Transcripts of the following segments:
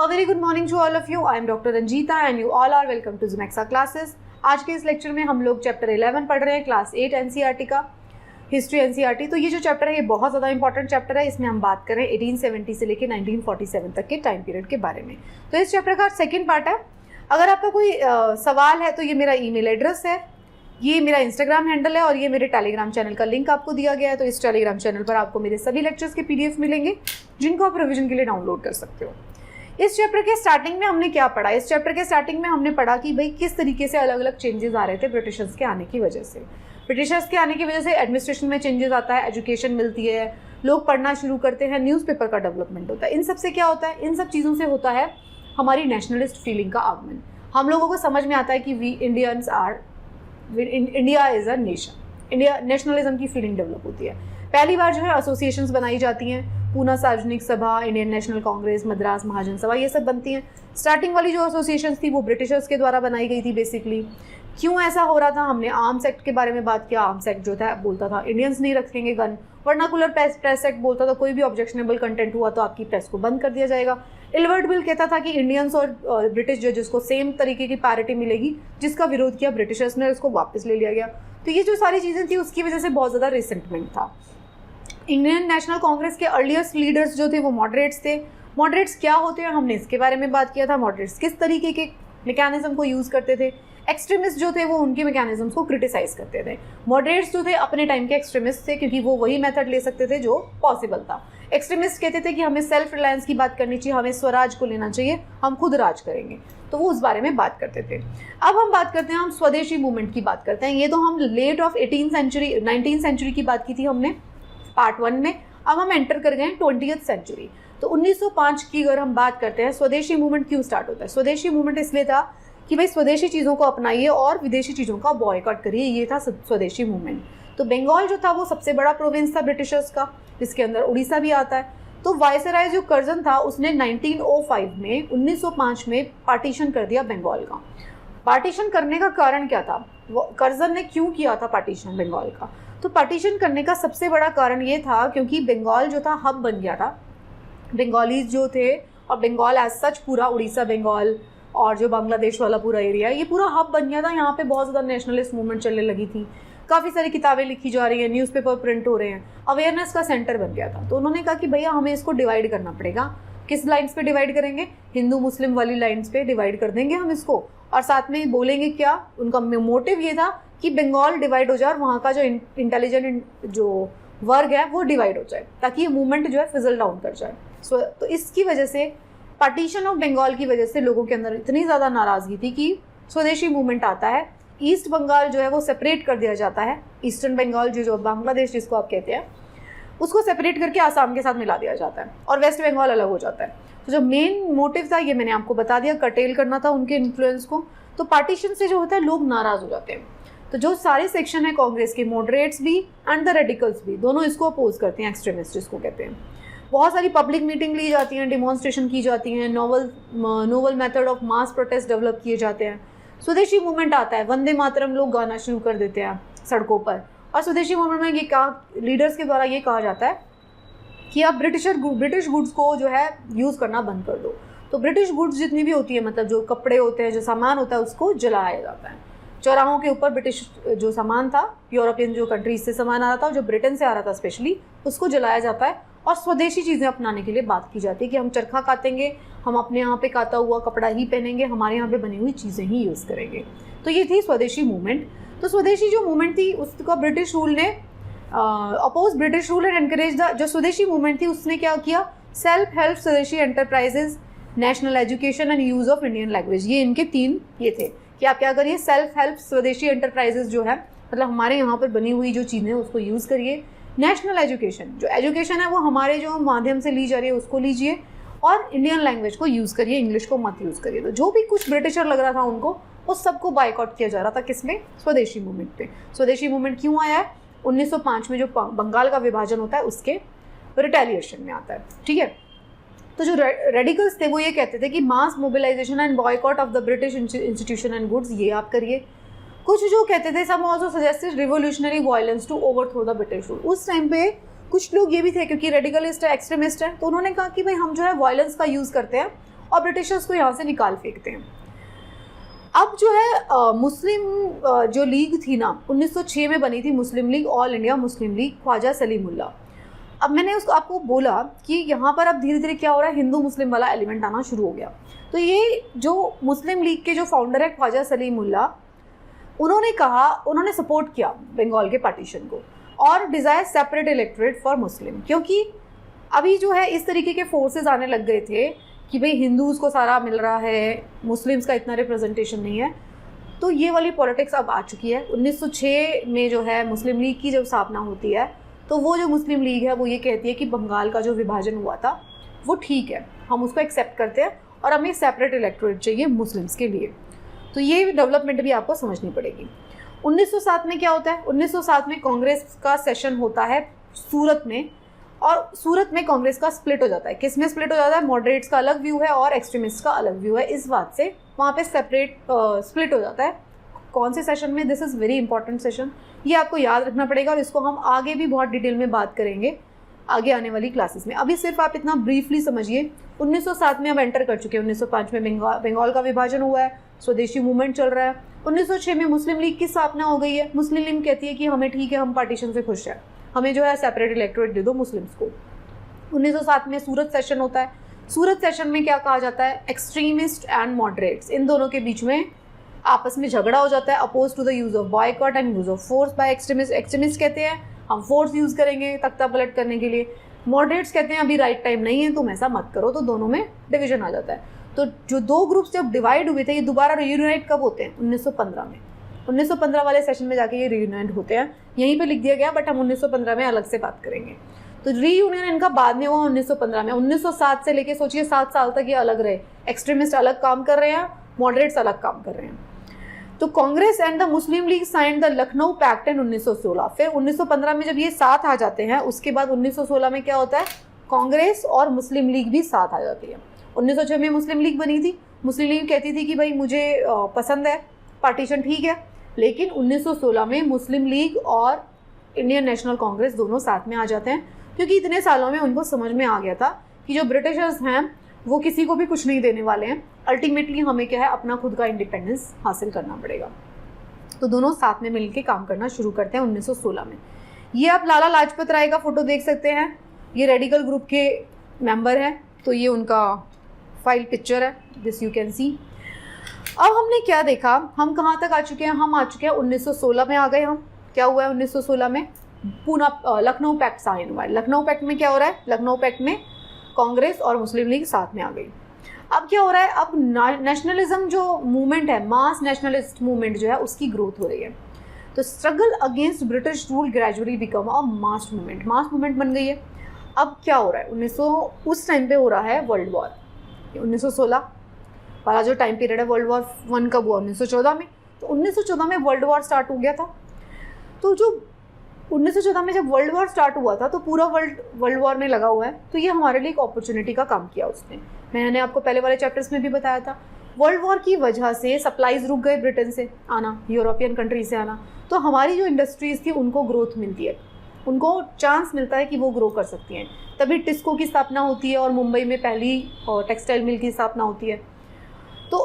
A very good morning to all of you. I am Dr. Ranjita and you all are welcome to Zumexa classes. आज के इस lecture में हम लोग chapter 11 पढ़ रहे हैं, क्लास 8 एनसीईआरटी का, हिस्ट्री एनसीईआरटी। तो ये जो चैप्टर है ये बहुत ज़्यादा इंपॉर्टेंट चैप्टर है। इसमें हम बात करें 1870 से लेकर 1947 तक के टाइम पीरियड के बारे में। तो इस चैप्टर का सेकेंड पार्ट है। अगर आपका कोई सवाल है तो ये मेरा ईमेल एड्रेस है, ये मेरा इंस्टाग्राम हैंडल है और ये मेरे टेलीग्राम चैनल का लिंक आपको दिया गया है। तो इस टेलीग्राम चैनल पर आपको मेरे सभी लेक्चर्स के पीडीएफ मिलेंगे जिनको आप रिवीजन के लिए डाउनलोड कर सकते हो। इस चैप्टर के स्टार्टिंग में हमने क्या पढ़ा? इस चैप्टर के स्टार्टिंग में हमने पढ़ा कि भाई किस तरीके से अलग अलग चेंजेस आ रहे थे ब्रिटिशर्स के आने की वजह से। ब्रिटिशर्स के आने की वजह से एडमिनिस्ट्रेशन में चेंजेस आता है, एजुकेशन मिलती है, लोग पढ़ना शुरू करते हैं, न्यूज़पेपर का डेवलपमेंट होता है। इन सब से क्या होता है? इन सब चीज़ों से होता है हमारी नेशनलिस्ट फीलिंग का आगमन। हम लोगों को समझ में आता है कि we Indians are, India is a nation, India nationalism की फीलिंग डेवलप होती है। पहली बार जो है एसोसिएशंस बनाई जाती हैं, पूना सार्वजनिक सभा, इंडियन नेशनल कांग्रेस, मद्रास महाजन सभा, ये सब बनती हैं। स्टार्टिंग वाली जो एसोसिएशंस थी वो ब्रिटिशर्स के द्वारा बनाई गई थी बेसिकली। क्यों ऐसा हो रहा था? हमने आर्म्स एक्ट के बारे में बात किया। आर्म्स एक्ट जो था बोलता था इंडियंस नहीं रखेंगे गन। वर्नाकुलर प्रेस एक्ट बोलता था कोई भी ऑब्जेक्शनेबल कंटेंट हुआ तो आपकी प्रेस को बंद कर दिया जाएगा। इलवर्ट बिल कहता था कि इंडियंस और ब्रिटिश जजेस को सेम तरीके की पैरिटी मिलेगी, जिसका विरोध किया ब्रिटिशर्स ने, उसको वापस ले लिया गया। तो ये जो सारी चीज़ें थी उसकी वजह से बहुत ज़्यादा रिसेंटमेंट था। इंडियन नेशनल कांग्रेस के अर्लीस्ट लीडर्स जो थे वो मॉडरेट्स थे। मॉडरेट्स क्या होते हैं हमने इसके बारे में बात किया था। मॉडरेट्स किस तरीके के मैकेनिज्म को यूज़ करते थे। एक्सट्रीमिस्ट जो थे वो उनके मैकेनिज्म्स को क्रिटिसाइज करते थे। मॉडरेट्स जो थे अपने टाइम के एक्सट्रीमिस्ट थे क्योंकि वो वही मेथड ले सकते थे जो पॉसिबल था। एक्सट्रीमिस्ट कहते थे कि हमें सेल्फ रिलायंस की बात करनी चाहिए, हमें स्वराज को लेना चाहिए, हम खुद राज करेंगे। तो वो उस बारे में बात करते थे। अब हम बात करते हैं, हम स्वदेशी मूवमेंट की बात करते हैं। ये तो हम लेट ऑफ 19th सेंचुरी की बात की थी हमने पार्ट 1 में। अब हम एंटर कर गए हैं 20th सेंचुरी। तो 1905 की अगर हम बात करते हैं, स्वदेशी मूवमेंट क्यों स्टार्ट होता है? स्वदेशी मूवमेंट इसलिए था कि भाई स्वदेशी चीज़ों को अपनाइए और विदेशी चीज़ों का बॉयकॉट करिए, ये था स्वदेशी मूवमेंट। तो बंगाल जो था वो सबसे बड़ा प्रोविंस था ब्रिटिशर्स का, जिसके अंदर उड़ीसा भी आता है। तो वायसराय जो कर्जन था उसने 1905 में 1905 में पार्टीशन कर दिया बंगाल का। पार्टीशन करने का कारण क्या था? कर्जन ने क्यों किया था पार्टीशन बंगाल का? तो पार्टीशन करने का सबसे बड़ा कारण ये था क्योंकि बंगाल जो था हब बन गया था। बंगालीज जो थे और बंगाल एज सच पूरा उड़ीसा, बंगाल और जो बांग्लादेश वाला पूरा एरिया है, ये पूरा हब बन गया था। यहाँ पे बहुत ज़्यादा नेशनलिस्ट मूवमेंट चलने लगी थी, काफ़ी सारी किताबें लिखी जा रही हैं, न्यूज़पेपर प्रिंट हो रहे हैं, अवेयरनेस का सेंटर बन गया था। तो उन्होंने कहा कि भैया हमें इसको डिवाइड करना पड़ेगा। किस लाइन्स पे डिवाइड करेंगे? हिंदू मुस्लिम वाली लाइन्स पे डिवाइड कर देंगे हम इसको। और साथ में बोलेंगे क्या, उनका मोटिव ये था कि बंगाल डिवाइड हो जाए और वहाँ का जो इंटेलिजेंट जो वर्ग है वो डिवाइड हो जाए, ताकि ये मूवमेंट जो है फिजल डाउन कर जाए। तो इसकी वजह से, पार्टीशन ऑफ बंगाल की वजह से लोगों के अंदर इतनी ज़्यादा नाराज़गी थी कि स्वदेशी मूवमेंट आता है। ईस्ट बंगाल जो है वो सेपरेट कर दिया जाता है। ईस्टर्न बंगाल जो बांग्लादेश जिसको आप कहते हैं, उसको सेपरेट करके आसाम के साथ मिला दिया जाता है और वेस्ट बंगाल अलग हो जाता है। तो जो मेन मोटिव था ये मैंने आपको बता दिया, कर्टेल करना था उनके इन्फ्लुएंस को। तो पार्टीशन से जो होता है लोग नाराज़ हो जाते हैं। तो जो सारे सेक्शन है कांग्रेस के, मॉडरेट्स भी एंड द रेडिकल्स भी, दोनों इसको अपोज करते हैं, एक्सट्रीमिस्ट जिसको कहते हैं। बहुत सारी पब्लिक मीटिंग ली जाती हैं, डिमॉन्स्ट्रेशन की जाती हैं, novel method of mass protest develop किए जाते हैं। स्वदेशी मूवमेंट आता है, वंदे मातरम लोग गाना शुरू कर देते हैं सड़कों पर। और स्वदेशी मूवमेंट में ये कहा, लीडर्स के द्वारा ये कहा जाता है कि आप ब्रिटिश गुड्स को जो है यूज़ करना बंद कर दो। तो ब्रिटिश गुड्स जितनी भी होती है, मतलब जो कपड़े होते हैं, जो सामान होता है, उसको जलाया जाता है। चौराहों के ऊपर ब्रिटिश जो सामान था, यूरोपियन जो कंट्रीज से सामान आ रहा था, जो ब्रिटेन से आ रहा था स्पेशली, उसको जलाया जाता है और स्वदेशी चीज़ें अपनाने के लिए बात की जाती है कि हम चरखा कातेंगे, हम अपने यहाँ पे काता हुआ कपड़ा ही पहनेंगे, हमारे यहाँ पे बनी हुई चीज़ें ही यूज़ करेंगे। तो ये थी स्वदेशी मूवमेंट। तो स्वदेशी जो मूवमेंट थी उसका ब्रिटिश रूल ने oppose British rule and encourage the, जो स्वदेशी मूवमेंट थी उसने क्या किया? Self help Swadeshi enterprises, national education and use of Indian language, ये इनके 3 ये थे कि आप क्या करिए? सेल्फ हेल्प स्वदेशी एंटरप्राइजेज जो है, मतलब हमारे यहाँ पर बनी हुई जो चीज़ें हैं उसको यूज़ करिए। नेशनल एजुकेशन, जो एजुकेशन है वो हमारे जो माध्यम से ली जा रही है उसको लीजिए, और इंडियन लैंग्वेज को यूज़ करिए, इंग्लिश को मत यूज़ करिए। तो जो भी कुछ ब्रिटिशर लग रहा था उनको, उस सबको बाइकआउट किया जा रहा था। किसमें? स्वदेशी मूवमेंट पे। स्वदेशी मूवमेंट क्यों आया है? 1905 में जो बंगाल का विभाजन होता है उसके रिटेलिएशन में आता है। ठीक है। तो जो रेडिकल्स थे वो ये कहते थे कि mass mobilization and boycott of the British institution and goods, ये आप करिए। कुछ जो कहते थे, some also suggested revolutionary violence to overthrow the British rule. उस टाइम पे कुछ लोग ये भी थे, क्योंकि रेडिकलिस्ट है, एक्सट्रीमिस्ट है, तो उन्होंने कहा कि भाई हम जो है वायलेंस का यूज़ करते हैं और ब्रिटिशर्स को यहाँ से निकाल फेंकते हैं। अब जो है मुस्लिम जो लीग थी ना 1906 में बनी थी, मुस्लिम लीग, ऑल इंडिया मुस्लिम लीग, ख्वाजा सलीमुल्लाह। अब मैंने उसको आपको बोला कि यहाँ पर अब धीरे धीरे क्या हो रहा है, हिंदू मुस्लिम वाला एलिमेंट आना शुरू हो गया। तो ये जो मुस्लिम लीग के जो फाउंडर है ख्वाजा सलीमुल्लाह, उन्होंने सपोर्ट किया बंगाल के पार्टीशन को और desire separate electorate for Muslim, क्योंकि अभी जो है इस तरीके के फोर्सेस आने लग गए थे कि भाई हिंदूज़ को सारा मिल रहा है, मुस्लिम्स का इतना रिप्रेजेंटेशन नहीं है। तो ये वाली पॉलिटिक्स अब आ चुकी है। 1906 में जो है मुस्लिम लीग की जब स्थापना होती है तो वो जो मुस्लिम लीग है वो ये कहती है कि बंगाल का जो विभाजन हुआ था वो ठीक है, हम उसको एक्सेप्ट करते हैं और हमें सेपरेट इलेक्टोरेट चाहिए मुस्लिम्स के लिए। तो ये डेवलपमेंट भी आपको समझनी पड़ेगी। 1907 में क्या होता है, 1907 में कांग्रेस का सेशन होता है सूरत में, और सूरत में कांग्रेस का स्प्लिट हो जाता है। किस में स्प्लिट हो जाता है, मॉडरेट्स का अलग व्यू है और एक्सट्रीमिस्ट का अलग व्यू है। इस बात से वहाँ पे सेपरेट स्प्लिट हो जाता है। कौन से सेशन में, this is very important session, ये आपको याद रखना पड़ेगा और इसको हम आगे भी बहुत डिटेल में बात करेंगे आगे आने वाली क्लासेस में। अभी सिर्फ आप इतना ब्रीफली समझिए। 1907 में हम एंटर कर चुके हैं, 1905 में बंगाल का विभाजन हुआ है, स्वदेशी मूवमेंट चल रहा है। 1906 में मुस्लिम लीग की स्थापना हो गई है। मुस्लिम लीग कहती है कि हमें ठीक है, हम पार्टीशन से खुश हैं, हमें जो है सेपरेट इलेक्टोरेट दे दो मुस्लिम्स को। 1907 में सूरत सेशन होता है। सूरत सेशन में क्या कहा जाता है, एक्सट्रीमिस्ट एंड मॉडरेट्स, इन दोनों के बीच में आपस में झगड़ा हो जाता है। Oppose to the use of boycott and use of force by extremist. Extremist कहते हैं हम फोर्स यूज़ करेंगे तख्ता पलट करने के लिए, मॉडरेट्स कहते हैं अभी राइट टाइम नहीं है, तुम ऐसा मत करो। तो दोनों में डिवीजन आ जाता है। तो जो दो ग्रुप्स जब डिवाइड हुए थे, ये दोबारा रीयूनाइट कब होते हैं, 1915 में। 1915 वाले सेशन में जाके ये रीयूनाइट होते हैं, यहीं पे लिख दिया गया, बट हम 1915 में अलग से बात करेंगे। तो रीयूनियन इनका बाद में हुआ 1915 में। 1907 से लेके सोचिए 7 साल तक ये अलग रहे, एक्सट्रीमिस्ट अलग काम कर रहे हैं, मॉडरेट्स अलग काम कर रहे हैं। तो Congress and the Muslim League signed the Lucknow pact in 1916। फिर 1915 में जब ये साथ आ जाते हैं, उसके बाद 1916 में क्या होता है, कांग्रेस और मुस्लिम लीग भी साथ आ जाती है। 1906 में मुस्लिम लीग बनी थी। मुस्लिम लीग कहती थी कि भाई मुझे पसंद है पार्टीशन, ठीक है, लेकिन 1916 में मुस्लिम लीग और इंडियन नेशनल कांग्रेस दोनों साथ में आ जाते हैं, क्योंकि इतने सालों में उनको समझ में आ गया था कि जो ब्रिटिशर्स हैं वो किसी को भी कुछ नहीं देने वाले हैं, अल्टीमेटली हमें क्या है, अपना खुद का इंडिपेंडेंस हासिल करना पड़ेगा। तो दोनों साथ में मिलकर काम करना शुरू करते हैं 1916 में। ये आप लाला लाजपत राय का फोटो देख सकते हैं, ये रेडिकल ग्रुप के मेंबर हैं, तो ये उनका फाइल पिक्चर है, दिस यू कैन सी। अब हमने क्या देखा, हम कहाँ तक आ चुके हैं, हम आ चुके हैं 1916 में आ गए हम। क्या हुआ है 1916 में, पूना लखनऊ पैक्ट साइन हुआ है। लखनऊ पैक्ट में क्या हो रहा है, लखनऊ पैक्ट में कांग्रेस और मुस्लिम लीग साथ में आ गई। अब क्या हो रहा है, अब नेशनलिज्म जो मूवमेंट है, मास नेशनलिस्ट मूवमेंट जो है, उसकी ग्रोथ हो रही है। तो struggle against British rule gradually become a mass movement, mass movement बन गई है। अब क्या हो रहा है, उस टाइम पे हो रहा है वर्ल्ड वॉर। 1916 वाला जो टाइम पीरियड है, वर्ल्ड वॉर 1 कब हुआ, 1914 में। तो 1914 में वर्ल्ड वॉर स्टार्ट हो गया था। तो जो 1914 में जब वर्ल्ड वॉर स्टार्ट हुआ था, तो पूरा वर्ल्ड वॉर में लगा हुआ है, तो ये हमारे लिए एक अपॉर्चुनिटी का काम किया उसने। मैंने आपको पहले वाले चैप्टर्स में भी बताया था, वर्ल्ड वॉर की वजह से सप्लाईज रुक गए ब्रिटेन से आना, यूरोपियन कंट्री से आना, तो हमारी जो इंडस्ट्रीज़ थी उनको ग्रोथ मिलती है, उनको चांस मिलता है कि वो ग्रो कर सकती हैं। तभी टिस्को की स्थापना होती है और मुंबई में पहली टेक्सटाइल मिल की स्थापना होती है। तो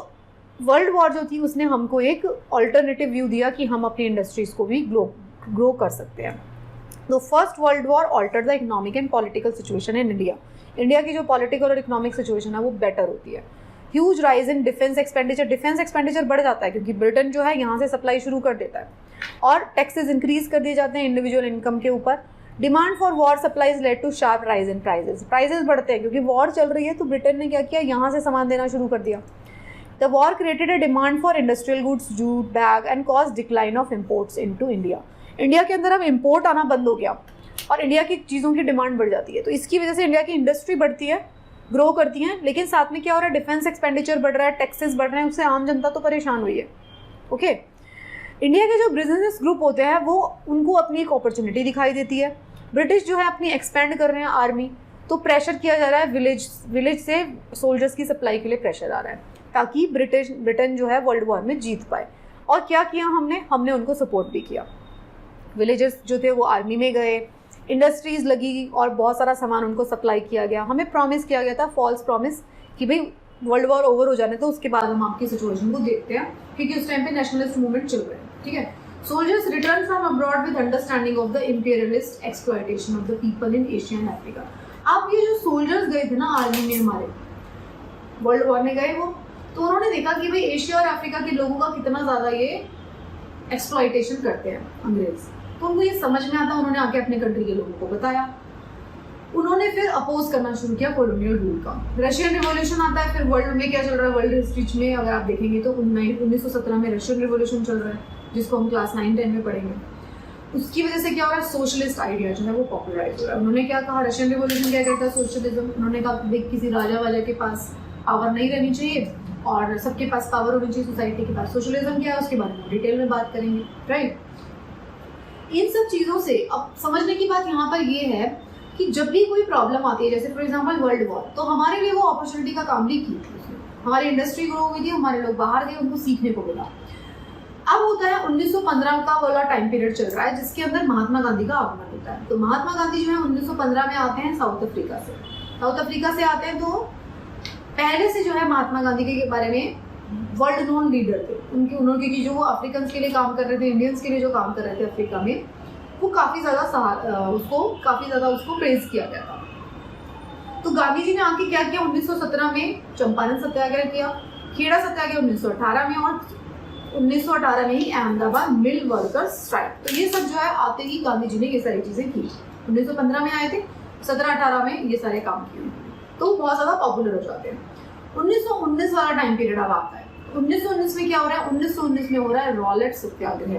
वर्ल्ड वॉर जो थी उसने हमको एक ऑल्टरनेटिव व्यू दिया कि हम अपनी इंडस्ट्रीज़ को भी ग्रो कर सकते हैं। तो first world war alter the economic and political situation in India. India की जो पॉलिटिकल और इकोनॉमिक सिचुएशन है वो बेटर होती है। Huge rise in defence expenditure बढ़ जाता है, क्योंकि ब्रिटेन जो है यहाँ से सप्लाई शुरू कर देता है, और टैक्सेस इंक्रीज कर दिए जाते हैं इंडिविजुअल इनकम के ऊपर। Demand for war supplies led to sharp rise in prices बढ़ते हैं, क्योंकि वॉर चल रही है, तो ब्रिटेन ने क्या किया, यहाँ से सामान देना शुरू कर दिया। The war created a demand for industrial goods, jute, bag and cause decline of imports into India. India के अंदर अब इम्पोर्ट आना बंद हो गया और इंडिया की चीज़ों की डिमांड बढ़ जाती है। तो इसकी वजह से इंडिया की इंडस्ट्री बढ़ती है, ग्रो करती हैं, लेकिन साथ में क्या हो रहा है, डिफेंस एक्सपेंडिचर बढ़ रहा है, टैक्सेस बढ़ रहे हैं, उससे आम जनता तो परेशान हुई है। ओके, इंडिया के जो बिजनेस ग्रुप होते हैं वो उनको अपनी एक अपॉर्चुनिटी दिखाई देती है। ब्रिटिश जो है अपनी एक्सपेंड कर रहे हैं आर्मी, तो प्रेशर किया जा रहा है, विलेज से सोल्जर्स की सप्लाई के लिए प्रेशर आ रहा है, ताकि ब्रिटेन जो है वर्ल्ड वॉर में जीत पाए। और क्या किया हमने उनको सपोर्ट भी किया। विलेजर्स जो थे वो आर्मी में गए, इंडस्ट्रीज़ लगी और बहुत सारा सामान उनको सप्लाई किया गया। हमें प्रॉमिस किया गया था, फॉल्स प्रॉमिस, कि भाई वर्ल्ड वॉर ओवर हो जाने तो उसके बाद हम आपकी सिचुएशन को देखते हैं, क्योंकि उस टाइम पे नेशनलिस्ट मूवमेंट चल रहे हैं, ठीक है। Soldiers return from abroad with understanding of the imperialist exploitation of the people in Asia and Africa. अब ये जो सोल्जर्स गए थे ना आर्मी में हमारे, वर्ल्ड वॉर में गए वो, तो उन्होंने देखा कि भाई एशिया और अफ्रीका के लोगों का कितना ज़्यादा ये एक्सप्लॉयटेशन करते हैं अंग्रेज। तो उनको ये समझ में आता, उन्होंने आके अपने कंट्री के लोगों को बताया। उन्होंने फिर अपोज करना शुरू किया कॉलोनियल रूल का। रशियन रिवॉल्यूशन आता है, फिर वर्ल्ड में क्या चल रहा है, वर्ल्ड हिस्ट्री में अगर आप देखेंगे तो 1917 में रशियन रिवॉल्यूशन चल रहा है, जिसको हम क्लास 9-10 में पढ़ेंगे। उसकी वजह से क्या हो रहा है, सोशलिस्ट आइडिया जो है वो पॉपुलराइज हो रहा है। उन्होंने क्या कहा, रशियन रिवॉल्यूशन क्या कहता है, सोशलिज्म। उन्होंने कहा देख किसी राजा वाले के पास पावर नहीं रहनी चाहिए और सबके पास पावर होनी चाहिए सोसाइटी के पास। सोशलिज्म क्या है उसके बारे में डिटेल में बात करेंगे, राइट। इन सब चीज़ों से अब समझने की बात यहाँ पर ये है कि जब भी कोई प्रॉब्लम आती है, जैसे फॉर एग्जांपल वर्ल्ड वॉर, तो हमारे लिए वो अपॉर्चुनिटी का काम भी की थी उसने। हमारी इंडस्ट्री ग्रो हुई थी, हमारे लोग बाहर गए, उनको सीखने को मिला। अब होता है 1915 का वाला टाइम पीरियड चल रहा है, जिसके अंदर महात्मा गांधी का आगमन होता है। तो महात्मा गांधी जो है 1915 में आते हैं साउथ अफ्रीका से। साउथ अफ्रीका से आते हैं तो पहले से जो है महात्मा गांधी के बारे में वर्ल्ड नोन लीडर थे। उन्होंने जो अफ्रीकन के लिए काम कर रहे थे, इंडियंस के लिए जो काम कर रहे थे अफ्रीका में, वो काफ़ी ज़्यादा उसको प्रेज किया गया था। तो गांधी जी ने आके क्या किया, 1917 में चंपारण सत्याग्रह किया, खेड़ा सत्याग्रह 1918 में, और 1918 में ही अहमदाबाद मिल वर्कर्स स्ट्राइक। तो ये सब जो है आते ही गांधी जी ने ये सारी चीज़ें की। 1915 में आए थे, 17-18 में ये सारे काम किए, तो बहुत ज़्यादा पॉपुलर हो जाते हैं। 1919 वाला टाइम पीरियड अब आता है। 1919 में क्या हो रहा है, 1919 में हो रहा है रॉलेट सत्याग्रह।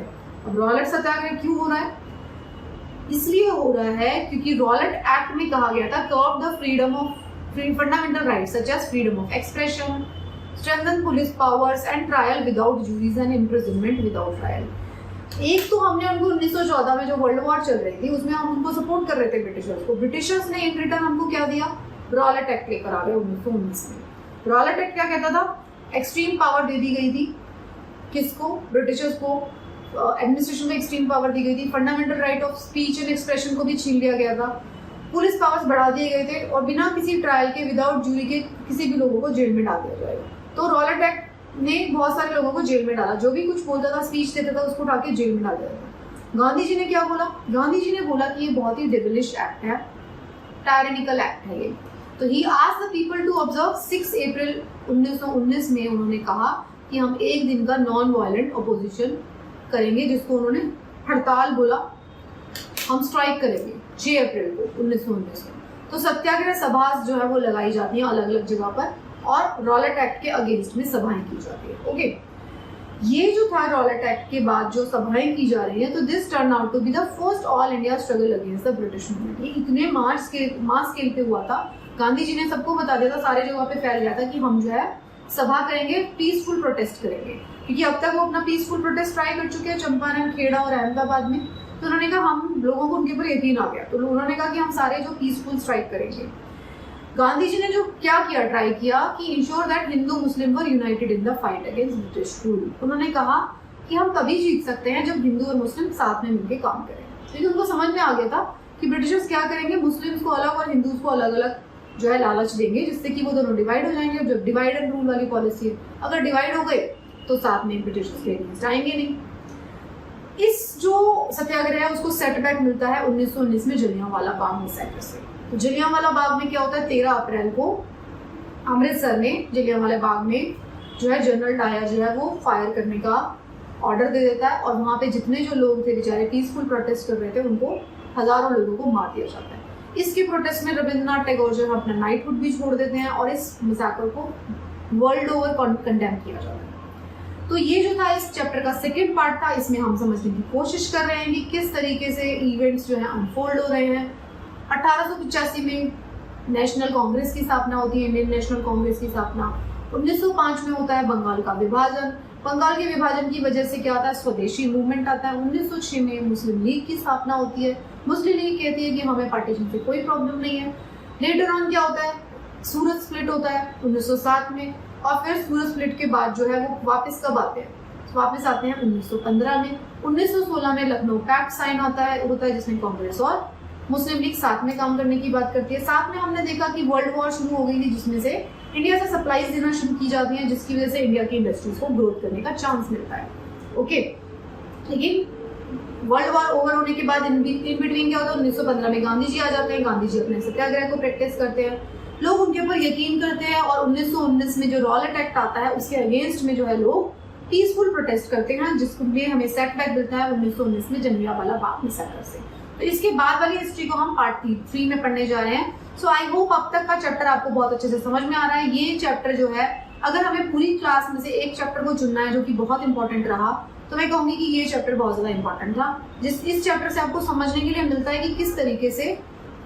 अब रॉलेट सत्याग्रह क्यों हो रहा है, इसलिए हो रहा है क्योंकि रॉलेट एक्ट में कहा गया था curb the freedom of fundamental rights such as freedom of expression, strengthen police powers and trial without juries and imprisonment without trial. एक तो हमने उनको 1914 में जो वर्ल्ड वॉर चल रही थी उसमें हम उनको सपोर्ट कर रहे थे ब्रिटिशर्स को। ब्रिटिशर्स ने इन रिटर्न हमको क्या दिया, रॉलेट एक्ट लेकर आ गए 1919 में। रॉलेट एक्ट क्या कहता था, एक्सट्रीम पावर दे दी गई थी किसको, ब्रिटिशर्स को। एडमिनिस्ट्रेशन में एक्सट्रीम पावर दी गई थी। Fundamental right of speech and expression को भी छीन लिया गया था। पुलिस पावर्स बढ़ा दिए गए थे और बिना किसी ट्रायल के, विदाउट जूरी के किसी भी लोगों को जेल में डाल दिया जाएगा। तो रॉलेट एक्ट ने बहुत सारे लोगों को जेल में डाला। जो भी कुछ बोलता था, स्पीच देता था, उसको उठा के जेल में डाल दिया था। गांधी जी ने क्या बोला, गांधी जी ने बोला कि ये बहुत ही डेविलिश एक्ट है, टायरेनिकल एक्ट है ये। तो he asked the people to observe 6 April 1919 में उन्होंने कहा कि हम एक दिन का नॉन वायलेंट अपोजिशन करेंगे, जिसको उन्होंने हड़ताल बोला, हम स्ट्राइक करेंगे 6 अप्रैल को 1919 में। तो सत्याग्रह सभा जो है वो लगाई जाती है अलग अलग जगह पर, और रॉलेट एक्ट के अगेंस्ट में सभाएं की जाती है। ओके, ये जो था रॉलेट एक्ट के बाद जो सभाएं की जा रही हैं, तो this turn out to be the first all India struggle against the British movement. ये इतने मास स्केल पे हुआ था, गांधी जी ने सबको बता दिया था, सारे जगह पे फैल गया था कि हम जो है सभा करेंगे, पीसफुल प्रोटेस्ट करेंगे, क्योंकि अब तक वो अपना पीसफुल प्रोटेस्ट ट्राई कर चुके हैं चंपारण, खेड़ा और अहमदाबाद में। तो उन्होंने कहा हम लोगों को उनके ऊपर यकीन आ गया, तो उन्होंने कहा कि हम सारे जो पीसफुल स्ट्राइक करेंगे। गांधी जी ने जो क्या किया, ट्राई किया कि ensure that Hindu Muslim were United in the fight against British rule. उन्होंने कहा कि हम तभी जीत सकते हैं जब हिंदू और मुस्लिम साथ में मिलकर काम करें, क्योंकि उनको समझ में आ गया था कि ब्रिटिशर्स क्या करेंगे, मुस्लिम्स को अलग और हिंदूज को अलग अलग जो है लालच देंगे, जिससे कि वो दोनों डिवाइड हो जाएंगे। जब डिवाइड एंड रूल वाली पॉलिसी है, अगर डिवाइड हो गए तो साथ में ब्रिटिशर्स के अगेंस्ट आएंगे नहीं। इस जो सत्याग्रह है उसको सेटबैक मिलता है 1919 में जलियांवाला बाग मैसेकर से। तो जलियांवाला बाग में क्या होता है, 13 अप्रैल को अमृतसर में जलियांवाला बाग में जो है जनरल डायर जो है वो फायर करने का ऑर्डर दे देता है, और वहाँ पे जितने जो लोग थे बेचारे पीसफुल प्रोटेस्ट कर रहे थे, उनको हजारों लोगों को मार दिया जाता है। इसके प्रोटेस्ट में रविंद्रनाथ टैगोर जो है अपना नाइटहुड भी छोड़ देते हैं, और इस मैसेकर को वर्ल्ड ओवर कंडेम किया जाता है। तो ये जो था इस चैप्टर का सेकेंड पार्ट था, इसमें हम समझने की कोशिश कर रहे हैं कि किस तरीके से इवेंट्स जो है अनफोल्ड हो रहे हैं। 1885 में नेशनल कांग्रेस की स्थापना होती है, इंडियन नेशनल कांग्रेस की स्थापना। 1905 में होता है बंगाल का विभाजन। बंगाल के विभाजन की वजह से क्या आता है, स्वदेशी मूवमेंट आता है। 1906 में मुस्लिम लीग की स्थापना होती है। मुस्लिम लीग कहती है कि हमें पार्टीशन से कोई प्रॉब्लम नहीं है। लेटर ऑन क्या होता है, सूरत स्प्लिट होता है 1907 में, और फिर सूरत स्प्लिट के बाद जो है वो वापस कब आते हैं, वापस आते हैं 1915 में। 1916 में लखनऊ पैक्ट साइन होता है जिसमें कांग्रेस और मुस्लिम लीग साथ में काम करने की बात करती है। साथ में हमने देखा कि वर्ल्ड वॉर शुरू हो गई थी, जिसमें से इंडिया से सप्लाईज देना शुरू की जाती हैं, जिसकी वजह से इंडिया की इंडस्ट्रीज को ग्रोथ करने का चांस मिलता है। ओके, लेकिन वर्ल्ड वॉर ओवर होने के बाद इन बिटवीन क्या होता है, 1915 में गांधी जी आ जाते हैं। गांधी जी अपने सत्याग्रह को प्रैक्टिस करते हैं, लोग उनके ऊपर यकीन करते हैं और 1919 में जो रॉलेट एक्ट आता है उसके अगेंस्ट में जो है लोग पीसफुल प्रोटेस्ट करते हैं, जिसके लिए हमें सेटबैक मिलता है 1919 में जलियांवाला बाग मैसेकर से। तो इसके बाद वाली हिस्ट्री को हम पार्ट 3 में पढ़ने जा रहे हैं। सो आई होप अब तक का चैप्टर आपको बहुत अच्छे से समझ में आ रहा है। ये चैप्टर जो है, अगर हमें पूरी क्लास में से एक चैप्टर को चुनना है जो कि बहुत इंपॉर्टेंट रहा, तो मैं कहूंगी कि ये चैप्टर बहुत ज्यादा इंपॉर्टेंट था। इस चैप्टर से आपको समझने के लिए मिलता है कि किस तरीके से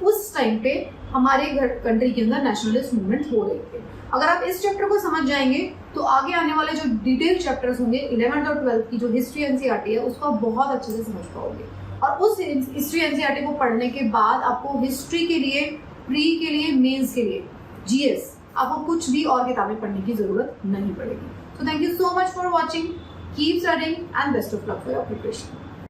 उस टाइम पे हमारे कंट्री के अंदर नेशनलिस्ट मूवमेंट हो रहे थे। अगर आप इस चैप्टर को समझ जाएंगे तो आगे आने वाले जो डिटेल चैप्टर्स होंगे 11th और 12th की जो हिस्ट्री एनसीईआरटी है उसको आप बहुत अच्छे से समझ पाओगे। और उस हिस्ट्री एनसीईआरटी को पढ़ने के बाद आपको हिस्ट्री के लिए, प्री के लिए, मेंस के लिए, जीएस, आपको कुछ भी और किताबें पढ़ने की जरूरत नहीं पड़ेगी। So thank you so much for watching. Keep studying and best of luck for your preparation.